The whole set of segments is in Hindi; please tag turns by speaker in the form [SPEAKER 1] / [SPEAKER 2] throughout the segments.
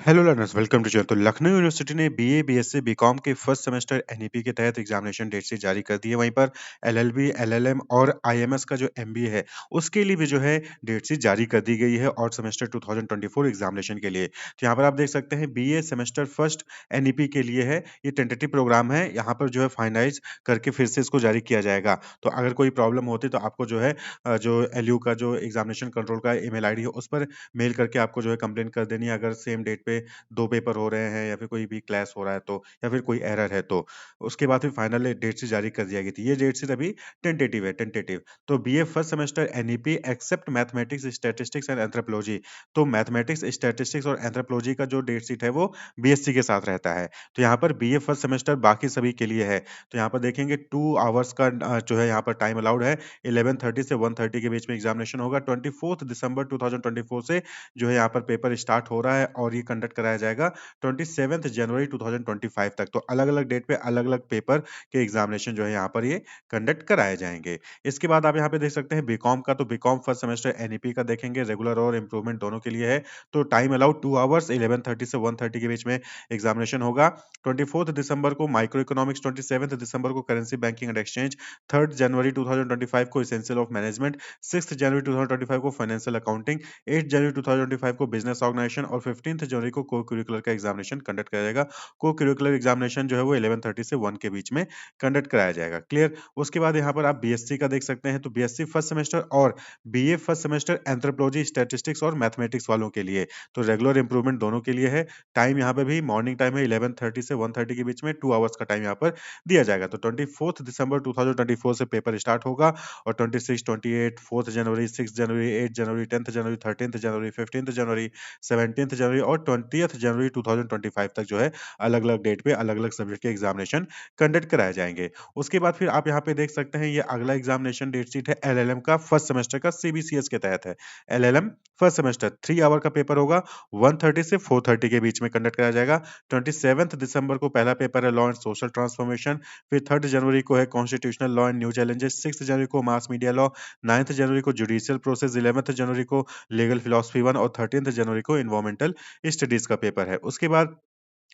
[SPEAKER 1] Hello learners, welcome to channel. तो लखनऊ यूनिवर्सिटी ने बीए, बीएससी, बीकॉम के फर्स्ट सेमेस्टर एनईपी के तहत एग्जामिनेशन डेट शीट जारी कर दी है। वहीं पर एलएलबी, एलएलएम और आईएमएस का जो एमबीए है, उसके लिए भी जो है डेट शीट जारी कर दी गई है और सेमेस्टर 2024 एग्जामिनेशन के लिए। तो यहाँ पर आप देख सकते हैं बीए सेमेस्टर फर्स्ट एनईपी के लिए है, ये टेंटेटिव प्रोग्राम है। यहाँ पर जो है फाइनलाइज करके फिर से इसको जारी किया जाएगा। तो अगर कोई प्रॉब्लम होती तो आपको जो है जो एलयू का जो एग्जामिनेशन कंट्रोल का ईमेल आईडी है, उस पर मेल करके आपको जो है कंप्लेंट कर देनी है, अगर सेम डेट पे 2 पेपर हो रहे हैं या फिर कोई भी क्लैश हो रहा है तो, या फिर कोई एरर है तो। उसके बाद फिर फाइनल डेट शीट जारी कर दिया गई थी। ये डेट शीट अभी टेंटेटिव है, टेंटेटिव। तो BA first semester NEP except mathematics, statistics and anthropology. तो मैथमेटिक्स, स्टैटिस्टिक्स और एंथ्रोपोलॉजी का जो डेट शीट है वो बीएससी के साथ रहता है। तो यहाँ पर बीए फर्स्ट सेमेस्टर बाकी सभी के लिए है। तो यहाँ पर देखेंगे 2 आवर्स का जो है यहाँ पर टाइम अलाउड है। 11:30 से 1:30 के बीच में एग्जामिनेशन होगा। 24 दिसंबर 2024 से जो है यहाँ पर पेपर स्टार्ट हो रहा है और ये कंडक्ट कराया जाएगा 27 जनवरी 2025 तक। तो अलग-अलग डेट पे अलग-अलग पेपर के एग्जामिनेशन जो है यहाँ पर ये कंडक्ट कराए जाएँगे। इसके बाद आप यहाँ पे देख सकते हैं बीकॉम का। तो बीकॉम फर्स्ट सेमेस्टर एनईपी का देखेंगे, रेगुलर और इम्प्रूवमेंट दोनों के लिए है। तो टाइम अलाउड 2 आवर्स, 11:30 से 1:30 के बीच में एग्जामिनेशन होगा। 24 दिसंबर को माइक्रो इकोनॉमिक्स, 27 दिसंबर को करेंसी बैंकिंग एंड एक्सचेंज, 3 जनवरी 2025 को एसेंशियल ऑफ मैनेजमेंट, 6 जनवरी 2025 को फाइनेंशियल अकाउंटिंग, 8 जनवरी 2025 को बिजनेस ऑर्गेनाइजेशन और 15th जनवरी को को-करिकुलर का एग्जामिनेशन कंडक्ट कराया जाएगा। को-करिकुलर एग्जामिनेशन जो है वो 11:30 से 1 के बीच में कंडक्ट कराया जाएगा। क्लियर? उसके बाद यहाँ पर आप बीएससी का देख सकते हैं। तो बीएससी फर्स्ट सेमेस्टर और BA first semester anthropology, statistics और मैथमेटिक्स वालों के लिए। तो रेगुलर इंप्रूवमेंट दोनों के लिए है। टाइम यहाँ पे भी मॉर्निंग टाइम है, 11:30 से 1:30 के बीच में 2 आवर्स का टाइम यहाँ पर दिया जाएगा। तो 24 दिसंबर 2024 से पेपर स्टार्ट होगा और 26, 28, 4 जनवरी, 6 जनवरी, 8 जनवरी, 10th जनवरी, 13th जनवरी, 15th जनवरी, 17th जनवरी और 20th जनवरी 2025 तक जो है अलग-अलग डेट पे अलग-अलग सब्जेक्ट के एग्जामिनेशन कंडक्ट कराए जाएँगे। उसके बाद फिर आप यहाँ पे देख सकते हैं, ये अगला एग्जामिनेशन डेट शीट है एलएलएम का फर्स्ट सेमेस्टर का, सीबीसीएस के तहत है। एलएलएम फर्स्ट सेमेस्टर 3 आवर का पेपर होगा, 1:30 से 4:30 के बीच में कंडक्ट कराया जाएगा। 27 दिसंबर को पहला पेपर है लॉ एंड सोशल ट्रांसफॉर्मेशन, फिर 3 जनवरी को है constitutional law and new challenges, 6 जनवरी को मास मीडिया लॉ, 9th जनवरी को जुडिशियल प्रोसेस, 11th जनवरी को लीगल फिलॉसफी 1 और 13th जनवरी को एनवायरमेंटल स्टडीज का पेपर है। उसके बाद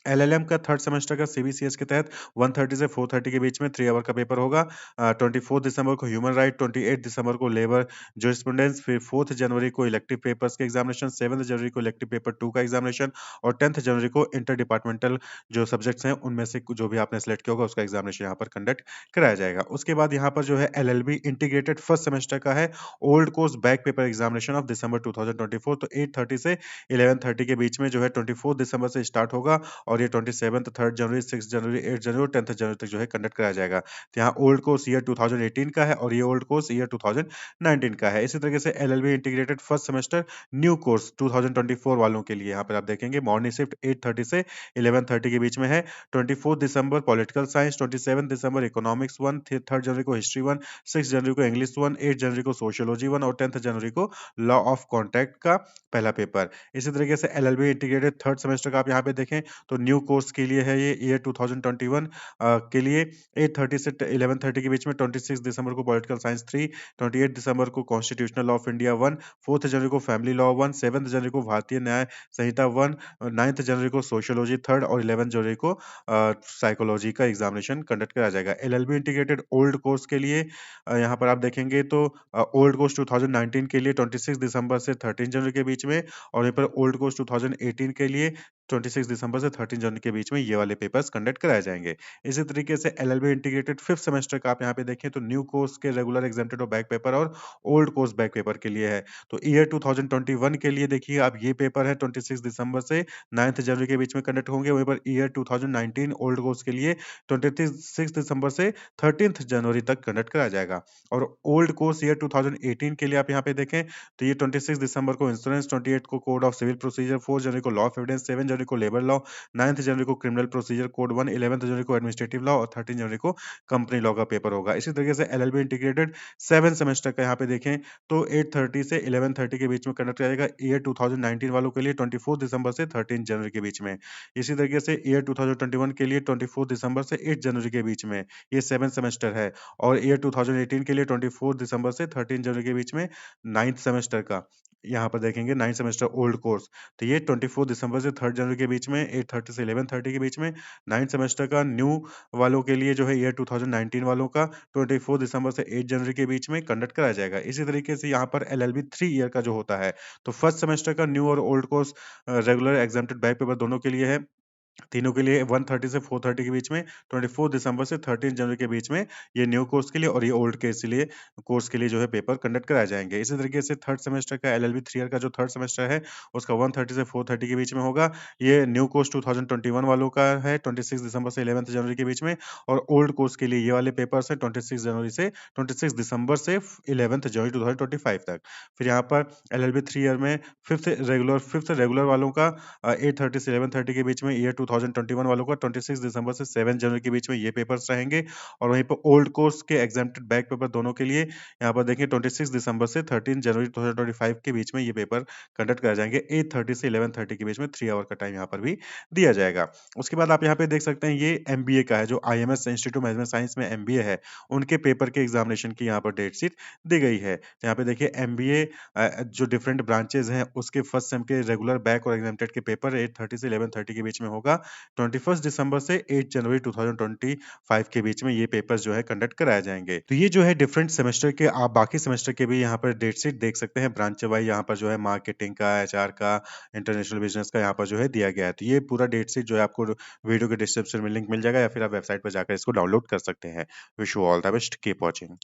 [SPEAKER 1] एलएलएम का थर्ड सेमेस्टर का सीबीसीएस के तहत 1:30 से 4:30 के बीच में 3 आवर का पेपर होगा। 24 दिसंबर को ह्यूमन राइट, 28 दिसंबर को लेबर जूरिस्प्रूडेंस, फिर 4th जनवरी को इलेक्टिव पेपर्स के एग्जामिनेशन, 7th जनवरी को इलेक्टिव पेपर 2 का एग्जामिनेशन और 10th जनवरी को इंटर डिपार्टमेंटल जो सब्जेक्ट्स हैं उनमें से जो भी आपने सेलेक्ट किया होगा उसका एग्जामिनेशन यहाँ पर कंडक्ट कराया जाएगा। उसके बाद यहाँ पर जो है एलएलबी इंटीग्रेटेड फर्स्ट सेमेस्टर का है old course back paper examination of December 2024। तो 8:30 से 11:30 के बीच में जो है 24 दिसंबर से स्टार्ट होगा और ये 27th, 3 जनवरी, 6 जनवरी, 8 जनवरी और 10th जनवरी तक जो है कंडक्ट कराया जाएगा। तो यहाँ ओल्ड कोर्स ईयर 2018 का है और ये ओल्ड कोर्स ईयर 2019 का है। इसी तरीके से LLB integrated first semester new course 2024 वालों के लिए यहाँ पर आप देखेंगे मॉर्निंग शिफ्ट 8:30 से 11:30 के बीच में है। 24 दिसंबर पॉलिटिकल साइंस, 27 दिसंबर इकोनॉमिक्स 1, 3 जनवरी को हिस्ट्री 1, 6 जनवरी को इंग्लिश 1, 8 जनवरी को सोशियोलॉजी 1 और 10th जनवरी को लॉ ऑफ कॉन्ट्रैक्ट का पहला पेपर। इसी तरीके से एलएलबी इंटीग्रेटेड थर्ड सेमेस्टर का आप यहाँ पे देखें तो न्यू कोर्स के लिए है ये ईयर 2021 के लिए 8:30 से 11:30 के बीच में 26 दिसंबर को पॉलिटिकल साइंस 3, 28 दिसंबर को constitutional law of India 1, 4th जनवरी को फैमिली लॉ 1, 7th जनवरी को भारतीय न्याय संहिता 1, 9th जनवरी को सोशियोलॉजी 3rd और 11th जनवरी को साइकोलॉजी का एग्जामिनेशन कंडक्ट कराया जाएगा। एलएलबी इंटीग्रेटेड ओल्ड कोर्स के लिए यहाँ पर आप देखेंगे तो ओल्ड कोर्स 2019 के लिए 26 दिसंबर से 13 जनवरी के बीच में और वहीं पर ओल्ड कोर्स 2018 के लिए 26 दिसंबर से 13 जनवरी के बीच में ये वाले पेपर्स कंडक्ट कराए जाएँगे। इसी तरीके से एलएलबी इंटीग्रेटेड 5th सेमेस्टर का आप यहाँ पे देखें तो न्यू कोर्स के रेगुलर एग्जाम्प्टेड और बैक पेपर और ओल्ड कोर्स बैक पेपर के लिए है। तो ईयर 2021 के लिए देखिए आप ये पेपर है 26 दिसंबर से 9th जनवरी के बीच में कंडक्ट होंगे। वहीं पर ईयर 2019 ओल्ड कोर्स के लिए 26 दिसंबर से 13th जनवरी तक कंडक्ट कराया जाएगा। और ओल्ड कोर्स ईयर 2018 के लिए आप यहाँ पे देखें तो ये 26 दिसंबर को इंश्योरेंस, 28 को कोड ऑफ सिविल प्रोसीजर, 4 जनवरी को लॉ ऑफ एविडेंस, 7 जनवरी को लेबर लॉ, 9th जनवरी को क्रिमिनल प्रोसीजर कोड 1, 11th जनवरी को एडमिनिस्ट्रेटिव लॉ और 13 जनवरी को कंपनी लॉ का पेपर होगा। इसी तरीके से एलएलबी इंटीग्रेटेड 7 सेमेस्टर का यहाँ पे देखें तो 8:30 से 11:30 के बीच में कंडक्ट किया जाएगा। ईयर 2019 वालों के लिए 24 दिसंबर से 13 जनवरी के बीच में। इसी तरीके से ईयर 2021 के लिए 24 दिसंबर से 8 जनवरी के बीच में, ये 7th सेमेस्टर है। और ईयर 2018 के लिए 24 दिसंबर से 13 जनवरी के बीच में 9th सेमेस्टर का यहाँ पर देखेंगे 9th सेमेस्टर ओल्ड कोर्स। तो ये 24 दिसंबर से 3 जनवरी जनवरी के बीच में, 8:30 से 11:30 के बीच में। 9th सेमेस्टर का न्यू वालों के लिए जो है ईयर 2019 वालों का 24 दिसंबर से 8 जनवरी के बीच में कंडक्ट कराया जाएगा। इसी तरीके से यहाँ पर एलएलबी 3 ईयर का जो होता है, तो फर्स्ट सेमेस्टर का न्यू और old course regular exempted back paper दोनों के लिए है। तीनों के लिए 1:30 से 4:30 के बीच में, 24 दिसंबर से 13 जनवरी के बीच में ये न्यू कोर्स के लिए और ये ओल्ड कोर्स के लिए जो है पेपर कंडक्ट कराए जाएँगे। इसी तरीके से थर्ड सेमेस्टर का एलएलबी 3 ईयर का जो थर्ड सेमेस्टर है, उसका 1:30 से 4:30 के बीच में होगा। ये न्यू कोर्स 2021 वालों का है 26 दिसंबर से 11 जनवरी के बीच में और ओल्ड कोर्स के लिए ये वाले पेपर्स हैं 26 दिसंबर से 11 जनवरी 2025 तक। फिर यहाँ पर एलएलबी 3 ईयर में फिफ्थ रेगुलर वालों का 8:30 से 11:30 के बीच में, ईयर 2021 वालों का 26 दिसंबर से 7 जनवरी के बीच में ये पेपर्स रहेंगे और वहीं पर ओल्ड कोर्स के एग्जैम्प्टेड बैक पेपर दोनों के लिए यहाँ पर देखिए 26 दिसंबर से 13 जनवरी 2025 के बीच में ये पेपर कंडक्ट कराए जाएंगे। 8:30 से 11:30 के बीच में 3 आवर का टाइम यहाँ पर भी दिया जाएगा। उसके बाद आप यहाँ पे देख सकते हैं ये एमबीए का है, जो आईएमएस इंस्टीट्यूट मैनेजमेंट साइंस में एमबीए है, उनके पेपर के एग्जामिनेशन की यहाँ पर डेट शीट दी गई है। यहाँ पे देखिए एमबीए जो डिफरेंट ब्रांचेस हैं उसके फर्स्ट सेम के रेगुलर बैक और एग्जाम्प्टेड के पेपर 8:30 से 11:30 के बीच में होगा। 21 दिसंबर से 8 जनवरी 2025 के बीच में ये पेपर्स जो है कंडक्ट कराए जाएँगे। तो ये जो है डिफरेंट सेमेस्टर के, आप बाकी सेमेस्टर के भी यहाँ पर डेट शीट देख सकते हैं। ब्रांच वाइज़ यहाँ पर जो है मार्केटिंग का, एचआर का, इंटरनेशनल बिज़नेस का यहाँ पर जो है दिया गया है। तो ये पूरा डेट शीट जो है आपको वीडियो के डिस्क्रिप्शन में लिंक मिल जाएगा या फिर आप वेबसाइट पर जाकर इसको डाउनलोड कर सकते हैं। Wish you all the best, keep watching.